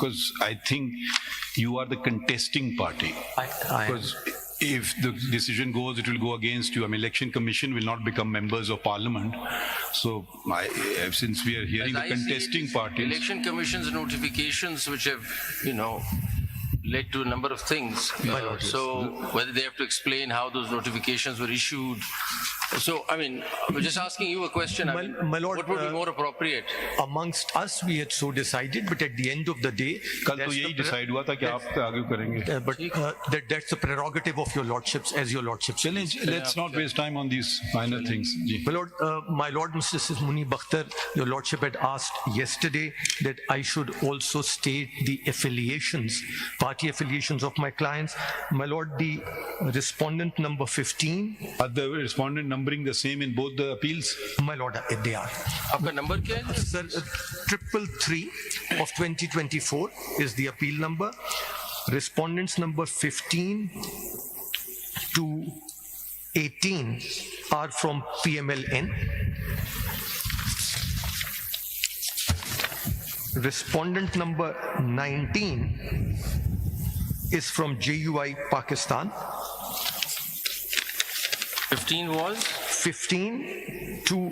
because I think you are the contesting party. Because if the decision goes, it will go against you. I mean, Election Commission will not become members of Parliament. So, since we are hearing the contesting parties, Election Commission's notifications, which have, led to a number of things. So whether they have to explain how those notifications were issued. So, I mean, I'm just asking you a question. My lord, what would be more appropriate? Amongst us, we had so decided, but at the end of the day, कल तो यही decide हुआ था कि आप आगे करेंगे. but that's the prerogative of your lordships, as your lordships. Let's not waste time on these minor things. My lord, Mr. Muni Bakhtar, your lordship had asked yesterday that I should also state the affiliations, party affiliations of my clients. My lord, the respondent number 15. Are the respondent numbering the same in both the appeals? My lord, they are. आपका number क्या है? Sir, 333 of 2024 is the appeal number. Respondents number 15 to 18 are from PMLN. Respondent number 19 is from JUI Pakistan. 15 was? 15 to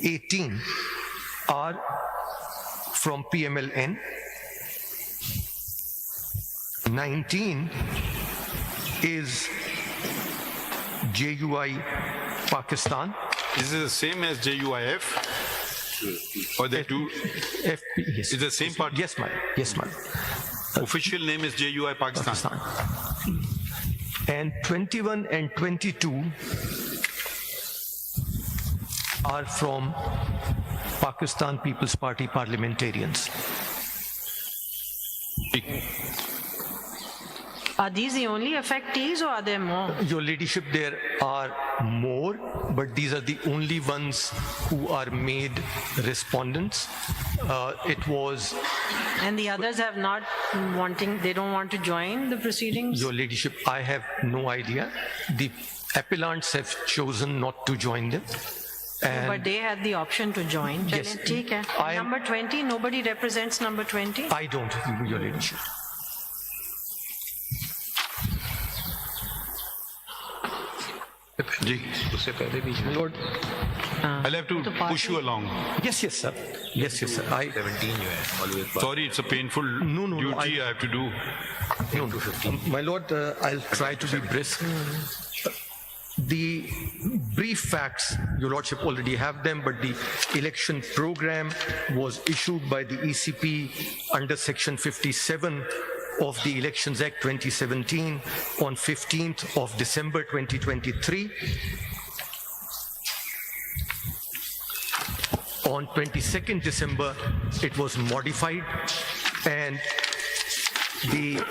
18 are from PMLN. 19 is JUI Pakistan. Is it the same as JUIF? Or the two? FP, yes. Is the same party? Yes, ma'am. Yes, ma'am. Official name is JUI Pakistan. And 21 and 22 are from Pakistan People's Party parliamentarians. Are these the only affectees or are there more? Your ladyship, there are more, but these are the only ones who are made respondents. It was... And the others have not they don't want to join the proceedings? Your ladyship, I have no idea. The appellants have chosen not to join them. But they had the option to join. Yes. ठीक है. Number 20, nobody represents number 20? I don't, your ladyship. Lord, I'll have to push you along. Yes, sir. Yes, sir. 17 always. Sorry, it's a painful duty I have to do. My lord, I'll try to be brisk. The brief facts, your lordship already have them, but the election program was issued by the ECP under section 57 of the Elections Act 2017 on 15th of December 2023. On 22nd December, it was modified, and the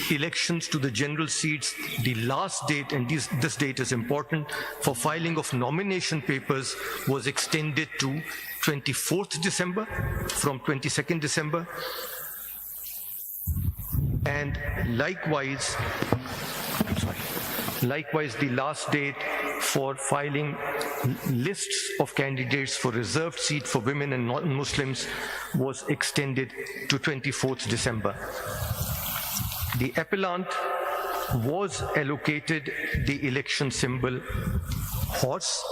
elections to the general seats, the last date, and this date is important, for filing of nomination papers was extended to 24th December from 22nd December. And likewise, the last date for filing lists of candidates for reserved seat for women and non-Muslims was extended to 24th December. The appellant was allocated the election symbol horse.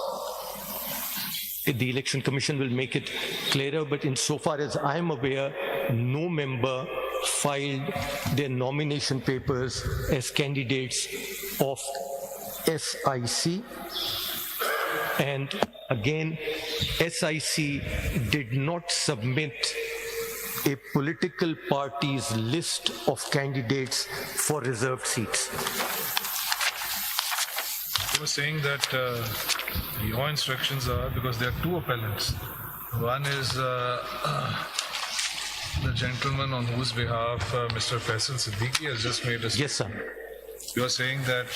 The Election Commission will make it clearer, but insofar as I am aware, no member filed their nomination papers as candidates of SIC. And again, SIC did not submit a political party's list of candidates for reserved seats. You were saying that your instructions are, because there are two appellants. One is the gentleman on whose behalf Mr. Faisal Siddiqui has just made a statement. Yes, sir. You are saying that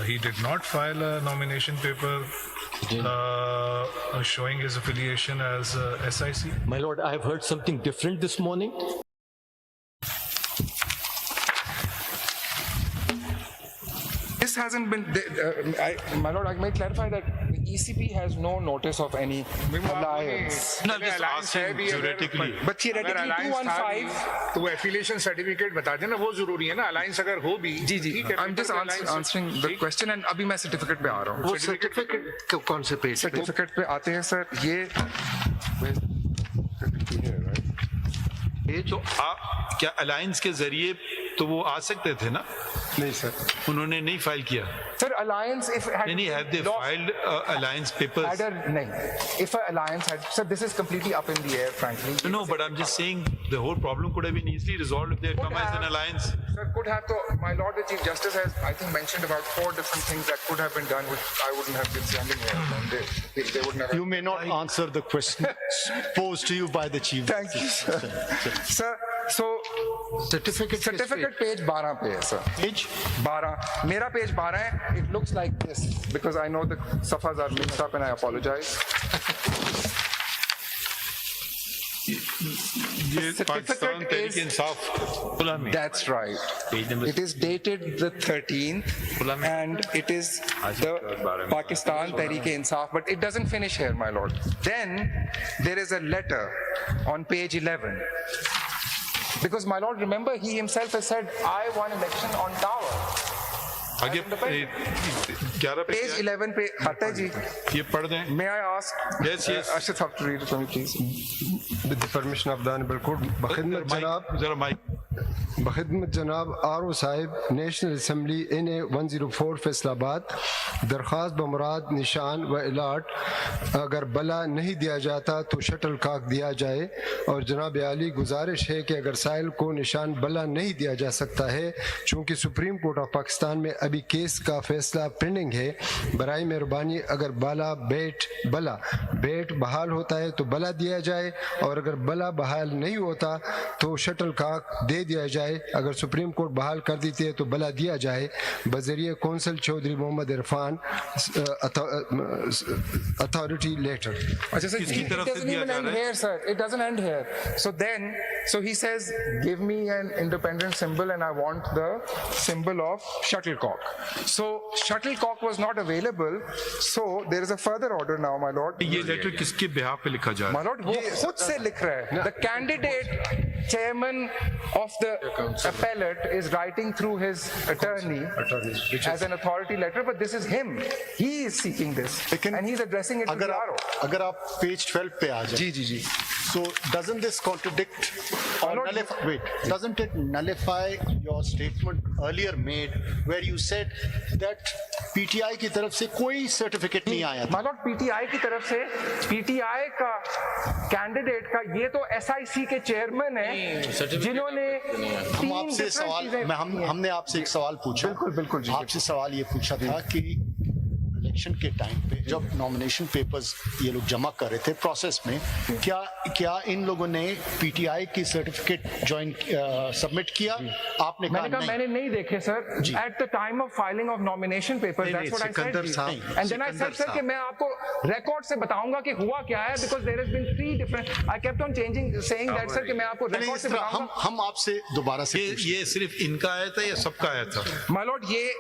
he did not file a nomination paper showing his affiliation as SIC? My lord, I have heard something different this morning. This hasn't been, my lord, I may clarify that ECP has no notice of any alliance. No, I'm just asking theoretically. But theoretically 215. तो वो affiliation certificate बता देना, वो जरूरी है ना, alliance अगर हो भी। जी जी, ठीक है, I'm just answering the question and अभी मैं सर्टिफिकेट पे आ रहा हूँ। वो सर्टिफिकेट कौन से पेज? सर्टिफिकेट पे आते हैं सर, ये तो आप क्या अलायंस के जरिए तो वो आ सकते थे ना? नहीं सर, उन्होंने नहीं फाइल किया। सर अलायंस if had नहीं, have they lost- filed alliance papers? had a- नहीं, if an alliance had, sir, this is completely up in the air, frankly. No, but I'm just saying the whole problem could have been easily resolved if they had come as an alliance. Sir, could have to, my Lord the Chief Justice has, I think, mentioned about 4 different things that could have been done, which I wouldn't have been standing here. And they would never. You may not answer the question posed to you by the chief. Thank you, sir. Sir, so certificate page 12 पे है sir. Page 12. मेरा page 12 है. It looks like this because I know the safas are mixed up and I apologize. ये Pakistan Tehreek Insaf. That's right. It is dated the 13th and it is the Pakistan Tehreek-e-Insaf, but it doesn't finish here, my lord. Then there is a letter on page 11. Because my lord, remember, he himself has said, I won election on Tower. आगे 11 पे Page 11 पे आता है जी. ये पढ़ दें। May I ask? Yes, yes. Ashit, have to read it for me, please. With the permission of the Honorable Court, बखिदमत जनाब जरा माइक। बखिदमत जनाब RO. Sahib, national assembly NA 104 Faisalabad, दरख्वास्त बमुराद निशान व इलाट अगर बला नहीं दिया जाता तो शटल कॉक दिया जाए और जनाब आली गुजारिश है कि अगर साइल को निशान बला नहीं दिया जा सकता है चूँकि सुप्रीम कोर्ट ऑफ पाकिस्तान में अभी केस का फैसला पेंडिंग है, बराए मेहरबानी अगर बेट बहाल होता है तो बला दिया जाए और अगर बला बहाल नहीं होता तो शटल कॉक दे दिया जाए। अगर सुप्रीम कोर्ट बहाल कर देती है तो बला दिया जाए। बजरिए counsel Chaudhary Mohammad Irfan, authority letter. अच्छा सर, किसकी तरफ से doesn't दिया even जा end रहा है? here, sir. It doesn't end here. So he says, give me an independent symbol and I want the symbol of shuttlecock. So shuttlecock was not available. So there is a further order now, my lord. ये letter किसके behalf पे लिखा जा रहा My lord, वो खुद से लिख रहा है. The candidate chairman of the appellate is writing through his attorney as an authority letter, but this is him. He is seeking this and he's addressing it to the RO. अगर आप page 12 पे आ जाए, जी. so doesn't this contradict or doesn't it nullify your statement earlier made where you said that PTI की तरफ से कोई certificate नहीं आया था? My lord, PTI की तरफ से PTI का कैंडिडेट का ये तो SIC के चेयरमैन है जिन्होंने हम आपसे सवाल हमने आपसे एक सवाल पूछा। बिल्कुल जी। आपसे सवाल ये पूछा था कि इलेक्शन के टाइम पे जब नॉमिनेशन पेपर्स ये लोग जमा कर रहे थे प्रोसेस में, क्या इन लोगों ने पीटीआई की सर्टिफिकेट सबमिट किया? आपने कहा मैंने नहीं देखे sir. At the time of filing of nomination paper that's what I said and then I said sir कि मैं आपको रिकॉर्ड से बताऊंगा कि हुआ क्या है because there has been 3 different I kept on changing saying that sir कि मैं आपको रिकॉर्ड से बताऊंगा। हम आपसे दोबारा से ये सिर्फ इनका आया था या सबका आया था? माय लॉर्ड, ये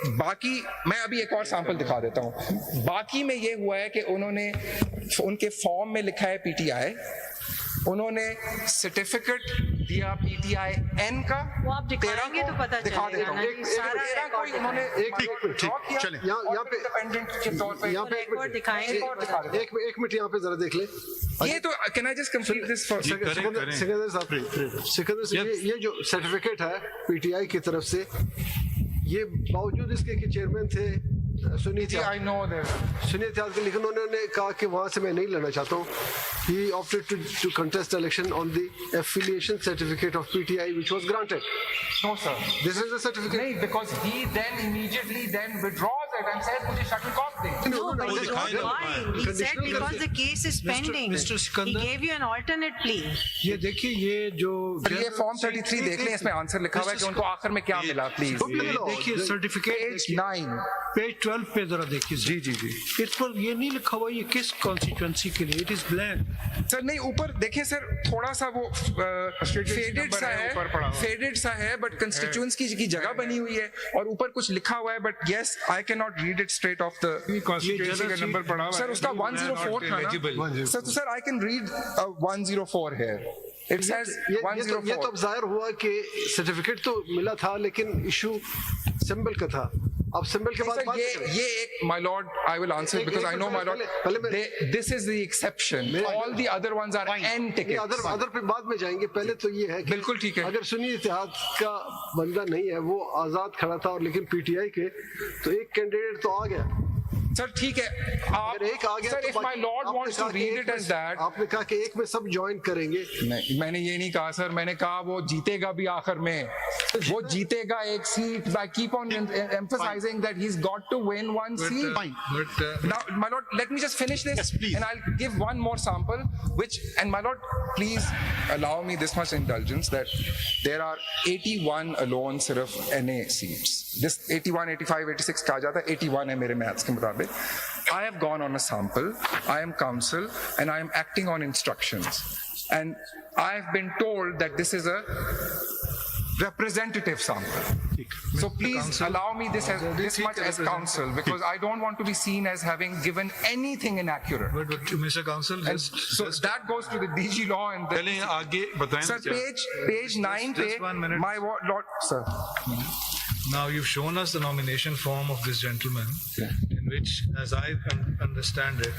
बाकी मैं अभी एक और सैंपल दिखा देता हूं। बाकी में ये हुआ है कि उन्होंने उनके फॉर्म में लिखा है पीटीआई, उन्होंने सर्टिफिकेट दिया पीटीआई एन का। वो आप दिखाएंगे तो पता दिखा चलेगा देता ना हूं। कि सारा कोई उन्होंने चले यहाँ पे इंडिपेंडेंट के तौर पे रिकॉर्ड दिखाएंगे। एक मिनट यहाँ पे जरा देख ले। ये तो can I just complete this for Sikandar साहब, ये जो सर्टिफिकेट है पीटीआई की तरफ से, ये बावजूद इसके कि चेयरमैन थे सुनीत यादव, लेकिन उन्होंने कहा कि वहां से मैं नहीं लड़ना चाहता हूँ। He opted to contest election on the affiliation certificate of PTI, which was granted. No, sir. This is the certificate. नहीं, because he then immediately withdraws it and said मुझे shuttlecock दे. No, but वो he दिखाए told ना। why. He said because the case is pending. Mr. He Sikandar, gave you an alternate plea. ये देखिए ये जो ये फॉर्म 33 देख लें, इसमें आंसर लिखा हुआ है कि उनको आखिर में क्या मिला, प्लीज। देखिए सर्टिफिकेट Page 9. पेज 12 पे जरा देखिए। जी। इस पर ये नहीं लिखा हुआ ये किस कॉन्स्टिट्यूएंसी के लिए, इट इज ब्लैंक। सर नहीं, ऊपर देखिए सर, थोड़ा सा वो फेडेड सा है बट कंस्टिट्यूएंसी की जगह बनी हुई है और ऊपर कुछ लिखा हुआ है, but yes I can not read it straight of the constituency का number पढ़ा हुआ Sir, है. उसका You are not 104 था eligible. ना? Sir, I can read 104 here. It says ये 104. तो अब जाहिर हुआ कि सर्टिफिकेट तो मिला था लेकिन इशू सिंबल का था. अब सिंबल के बाद Sir, बात ये करें. एक, my lord, I will answer because I know, my lord, this is the exception. All the other ones are N tickets. Other पे बाद में जाएंगे. पहले तो ये है कि बिल्कुल ठीक है. अगर सुन्नी इत्तेहाद का बंदा नहीं है, वो आजाद खड़ा था और लेकिन पीटीआई के, तो एक कैंडिडेट तो आ गया. Sir, ठीक है. अगर एक आ गया Sir, तो if my lord आपने wants to कहा कि read एक it में- as that. आपने कहा कि एक में सब ज्वाइन करेंगे. नहीं, मैंने ये नहीं कहा सर. मैंने कहा वो जीतेगा भी आखिर में. वो जीतेगा एक seat. I keep on emphasizing that he's got to win one seat. But Now, my lord, let me just finish this, Yes, please. and I'll give one more sample. And my lord, please allow me this much indulgence that there are 81 alone sirf NA seats. This 81, 85, 86 कहा जाता है. 81 है मेरे maths के मुताबिक. I have gone on a sample. I am counsel, and I am acting on instructions. And I have been told that this is a representative sample. So please allow me this much as counsel, because I don't want to be seen as having given anything inaccurate. but Mr. Counsel, And so that goes to the DG law and the, पहले आगे बताएं. sir, page 9 just 1 minute. my lord, sir. Now you've shown us the nomination form of this gentleman, in which, as I understand it,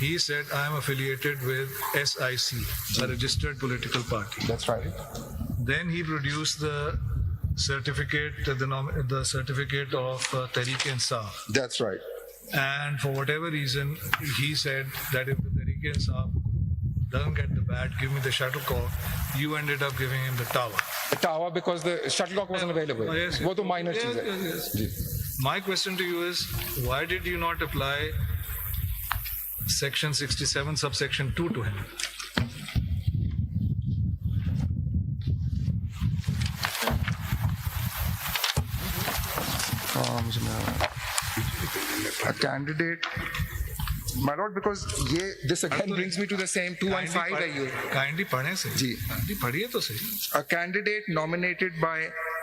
he said, I am affiliated with SIC, a registered political party. That's right. Then he produced the certificate, the certificate of Tehreek-e-Insaf. That's right. And for whatever reason, he said that if the Tehreek-e-Insaf doesn't get the bat, give me the shuttlecock. You ended up giving him the tower. The tower, because the shuttlecock wasn't available. Oh, yes, वो तो minor yes, चीज है. yes, yes. My question to you is, why did you not apply section 67 subsection 2 to him? A candidate, my lord, because this again brings me to the same 215 है ये. Kindly पढ़े से. जी. Kindly पढ़िए तो सही. A candidate nominated by,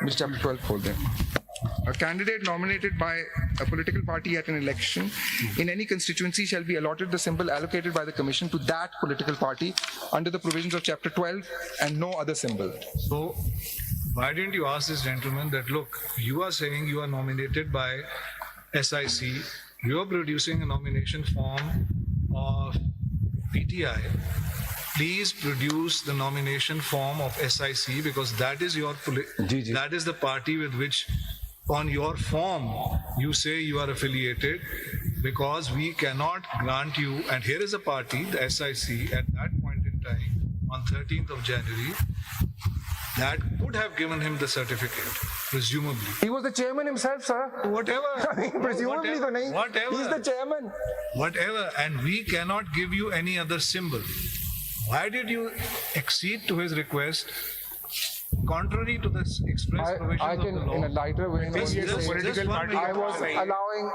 Mr. Chapter 12 खोल दें. A candidate nominated by a political party at an election in any constituency shall be allotted the symbol allocated by the commission to that political party under the provisions of Chapter 12 and no other symbol. So, why didn't you ask this gentleman that, look, you are saying you are nominated by SIC, you are producing a nomination form of PTI, please produce the nomination form of SIC, because that is your that is the party with which on your form you say you are affiliated, because we cannot grant you, and here is a party, the SIC, at that point in time, on 13th of January, that would have given him the certificate, presumably. He was the chairman himself, sir. Whatever. I mean, presumably तो नहीं. Whatever. He's the chairman. Whatever, and we cannot give you any other symbol. Why did you accede to his request, contrary to the express provisions I of the can, law? in a lighter way, Just one minute. I was allowing